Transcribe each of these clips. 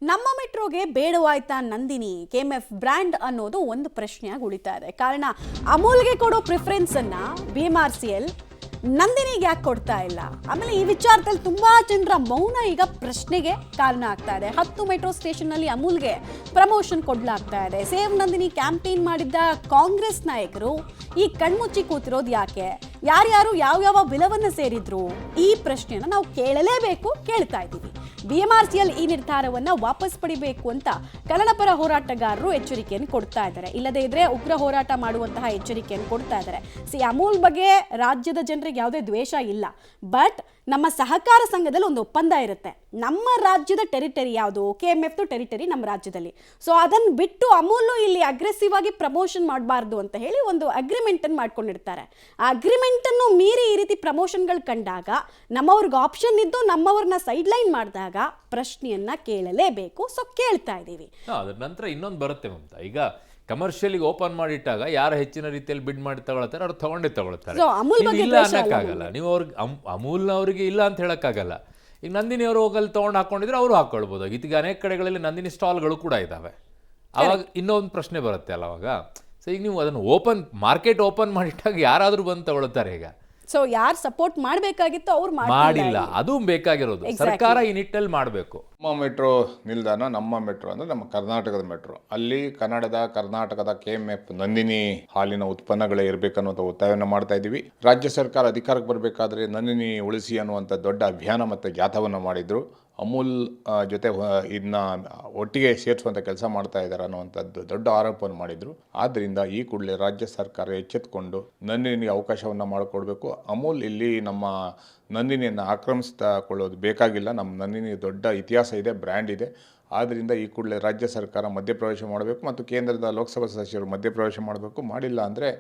ನಮ್ಮ ಮೆಟ್ರೋಗೆ ಬೇಡವಾಯ್ತಾ Nandini KMF brand ಅನ್ನೋದು ಒಂದು ಪ್ರಶ್ನೆಯಾಗಿ ಉಳಿತಾ ಇದೆ. ಕಾರಣ ಅಮೂಲ್ಗೆ ಕೊಡೋ ಪ್ರಿಫರೆನ್ಸ್ ಅನ್ನ ಬಿಎಂಆರ್ಸಿಎಲ್ ನಂದಿನಿಗೆ ಯಾಕೆ ಕೊಡ್ತಾ ಇಲ್ಲ? ಆಮೇಲೆ ಈ ವಿಚಾರದಲ್ಲಿ ತುಂಬಾ ಜನರ ಮೌನ ಈಗ ಪ್ರಶ್ನೆಗೆ ಕಾರಣ ಆಗ್ತಾ ಇದೆ. 10 ಮೆಟ್ರೋ ಸ್ಟೇಷನ್ ನಲ್ಲಿ ಅಮೂಲ್ಗೆ ಪ್ರಮೋಷನ್ ಕೊಡ್ಲಾಗ್ತಾ ಇದೆ. ಸೇವ್ ನಂದಿನಿ ಕ್ಯಾಂಪೇನ್ ಮಾಡಿದ್ದ ಕಾಂಗ್ರೆಸ್ ನಾಯಕರು ಈ ಕಣ್ಮುಚ್ಚಿ ಕೂತಿರೋದು ಯಾಕೆ? ಯಾರ್ಯಾರು ಯಾವ್ಯಾವ ವಿಲವನ್ನ ಸೇರಿದ್ರು? ಈ ಪ್ರಶ್ನೆಯನ್ನ ನಾವು ಕೇಳಲೇಬೇಕು, ಕೇಳ್ತಾ ಇದ್ದೀವಿ. ಬಿಎಂಆರ್ಸಿಎಲ್ ಈ ನಿರ್ಧಾರವನ್ನ ವಾಪಸ್ ಪಡಿಬೇಕು ಅಂತ ಕನ್ನಡಪರ ಹೋರಾಟಗಾರರು ಎಚ್ಚರಿಕೆಯನ್ನು ಕೊಡ್ತಾ ಇದ್ದಾರೆ. ಇಲ್ಲದೇ ಇದ್ರೆ ಉಗ್ರ ಹೋರಾಟ ಮಾಡುವಂತಹ ಎಚ್ಚರಿಕೆಯನ್ನು ಕೊಡ್ತಾ ಇದ್ದಾರೆ. ಅಮೂಲ್ ಬಗ್ಗೆ ರಾಜ್ಯದ ಜನರಿಗೆ ಯಾವುದೇ ದ್ವೇಷ ಇಲ್ಲ, ಬಟ್ ನಮ್ಮ ಸಹಕಾರ ಸಂಘದಲ್ಲಿ ಒಂದು ಒಪ್ಪಂದ ಇರುತ್ತೆ. ನಮ್ಮ ರಾಜ್ಯದ ಟೆರಿಟರಿ ಯಾವುದು? ಕೆಎಂಎಫ್ ಟೆರಿಟರಿ ನಮ್ಮ ರಾಜ್ಯದಲ್ಲಿ. ಸೊ ಅದನ್ನು ಬಿಟ್ಟು ಅಮೂಲ್ ಇಲ್ಲಿ ಅಗ್ರೆಸಿವ್ ಆಗಿ ಪ್ರಮೋಷನ್ ಮಾಡಬಾರ್ದು ಅಂತ ಹೇಳಿ ಒಂದು ಅಗ್ರಿಮೆಂಟ್ ಅನ್ನು ಮಾಡ್ಕೊಂಡಿರ್ತಾರೆ. ಆ ಅಗ್ರಿಮೆಂಟ್ ಅನ್ನು ಮೀರಿ ಈ ರೀತಿ ಪ್ರಮೋಷನ್ಗಳು ಕಂಡಾಗ, ನಮ್ಮವ್ರಿಗೆ ಆಪ್ಷನ್ ಇದ್ದು ನಮ್ಮವ್ರನ್ನ ಸೈಡ್ ಲೈನ್ ಮಾಡಿದಾಗ ಪ್ರಶ್ನೆಯನ್ನ ಕೇಳಲೇಬೇಕು. ಸೊ ಕೇಳ್ತಾ ಇದ್ದೀವಿ. ಅದ್ರ ನಂತರ ಇನ್ನೊಂದು ಬರುತ್ತೆ ಮಮತಾ. ಈಗ ಕಮರ್ಷಿಯಲ್ಗೆ ಓಪನ್ ಮಾಡಿಟ್ಟಾಗ ಯಾರು ಹೆಚ್ಚಿನ ರೀತಿಯಲ್ಲಿ ಬಿಡ್ ಮಾಡಿ ತಗೊಳ್ತಾರೆ ಅವ್ರು ತಗೊಂಡೇ ತಗೊಳ್ತಾರೆ. ಇಲ್ಲ ಅನ್ನಕ್ಕಾಗಲ್ಲ. ನೀವು ಅವ್ರಿಗೆ ಅಮೂಲ್ನವರಿಗೆ ಇಲ್ಲ ಅಂತ ಹೇಳಕ್ಕಾಗಲ್ಲ. ಈಗ ನಂದಿನಿ ಅವರು ಹೋಗಲ್ಲಿ ತೊಗೊಂಡು ಹಾಕೊಂಡಿದ್ರೆ ಅವರು ಹಾಕೊಳ್ಬೋದು. ಈಗ ಅನೇಕ ಕಡೆಗಳಲ್ಲಿ ನಂದಿನಿ ಸ್ಟಾಲ್ಗಳು ಕೂಡ ಇದ್ದಾವೆ. ಅವಾಗ ಇನ್ನೊಂದು ಪ್ರಶ್ನೆ ಬರುತ್ತೆ ಅಲ್ಲ ಅವಾಗ. ಸೊ ಈಗ ನೀವು ಅದನ್ನು ಮಾರ್ಕೆಟ್ ಓಪನ್ ಮಾಡಿಟ್ಟಾಗ ಯಾರಾದರೂ ಬಂದು ತಗೊಳ್ತಾರೆ. ಈಗ ಸೊ ಯಾರು ಸಪೋರ್ಟ್ ಮಾಡಬೇಕಾಗಿತ್ತು ಅವ್ರು ಮಾಡಿಲ್ಲ. ಅದು ಬೇಕಾಗಿರೋದು ಸರ್ಕಾರ ಈ ನಿಟ್ಟಲ್ಲಿ ಮಾಡಬೇಕು. ನಮ್ಮ ಮೆಟ್ರೋ ನಿಲ್ದಾಣ, ನಮ್ಮ ಮೆಟ್ರೋ ಅಂದರೆ ನಮ್ಮ ಕರ್ನಾಟಕದ ಮೆಟ್ರೋ. ಅಲ್ಲಿ ಕರ್ನಾಟಕದ ಕೆಎಂಎಫ್ ನಂದಿನಿ ಹಾಲಿನ ಉತ್ಪನ್ನಗಳೇ ಇರಬೇಕನ್ನುವಂಥ ಒತ್ತಾಯವನ್ನು ಮಾಡ್ತಾ ಇದ್ದೀವಿ. ರಾಜ್ಯ ಸರ್ಕಾರ ಅಧಿಕಾರಕ್ಕೆ ಬರಬೇಕಾದ್ರೆ ನಂದಿನಿ ಉಳಿಸಿ ಅನ್ನುವಂಥ ದೊಡ್ಡ ಅಭಿಯಾನ ಮತ್ತು ಜಾಥಾವನ್ನು ಮಾಡಿದ್ರು. ಅಮೂಲ್ ಜೊತೆ ಇದನ್ನ ಒಟ್ಟಿಗೆ ಸೇರಿಸುವಂಥ ಕೆಲಸ ಮಾಡ್ತಾ ಇದ್ದಾರೆ ಅನ್ನುವಂಥದ್ದು ದೊಡ್ಡ ಆರೋಪವನ್ನು ಮಾಡಿದರು. ಆದ್ದರಿಂದ ಈ ಕೂಡಲೇ ರಾಜ್ಯ ಸರ್ಕಾರ ಎಚ್ಚೆತ್ತುಕೊಂಡು ನಂದಿನಿಗೆ ಅವಕಾಶವನ್ನು ಮಾಡಿಕೊಡ್ಬೇಕು. ಅಮೂಲ್ ಇಲ್ಲಿ ನಮ್ಮ ನಂದಿನಿಯನ್ನು ಆಕ್ರಮಿಸಿಕೊಳ್ಳೋದು ಬೇಕಾಗಿಲ್ಲ. ನಮ್ಮ ನಂದಿನಿ ದೊಡ್ಡ ಇತಿಹಾಸ ಇದೆ, ಬ್ರ್ಯಾಂಡ್ ಇದೆ. ಆದ್ದರಿಂದ ಈ ಕೂಡಲೇ ರಾಜ್ಯ ಸರ್ಕಾರ ಮಧ್ಯಪ್ರವೇಶ ಮಾಡಬೇಕು ಮತ್ತು ಕೇಂದ್ರದ ಲೋಕಸಭಾ ಸದಸ್ಯರು ಮಧ್ಯಪ್ರವೇಶ ಮಾಡಬೇಕು. ಮಾಡಿಲ್ಲ ಅಂದರೆ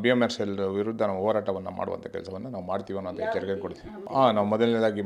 ಬಿಎಂಆರ್ಸಿಎಲ್ ವಿರುದ್ಧ ನಾವು ಹೋರಾಟವನ್ನು ಮಾಡುವಂಥ ಕೆಲಸವನ್ನು ನಾವು ಮಾಡ್ತೀವಿ ಅನ್ನೋ ಎಚ್ಚರಿಕೆ ಕೊಡ್ತೀವಿ. ನಾವು ಮೊದಲನೇದಾಗಿ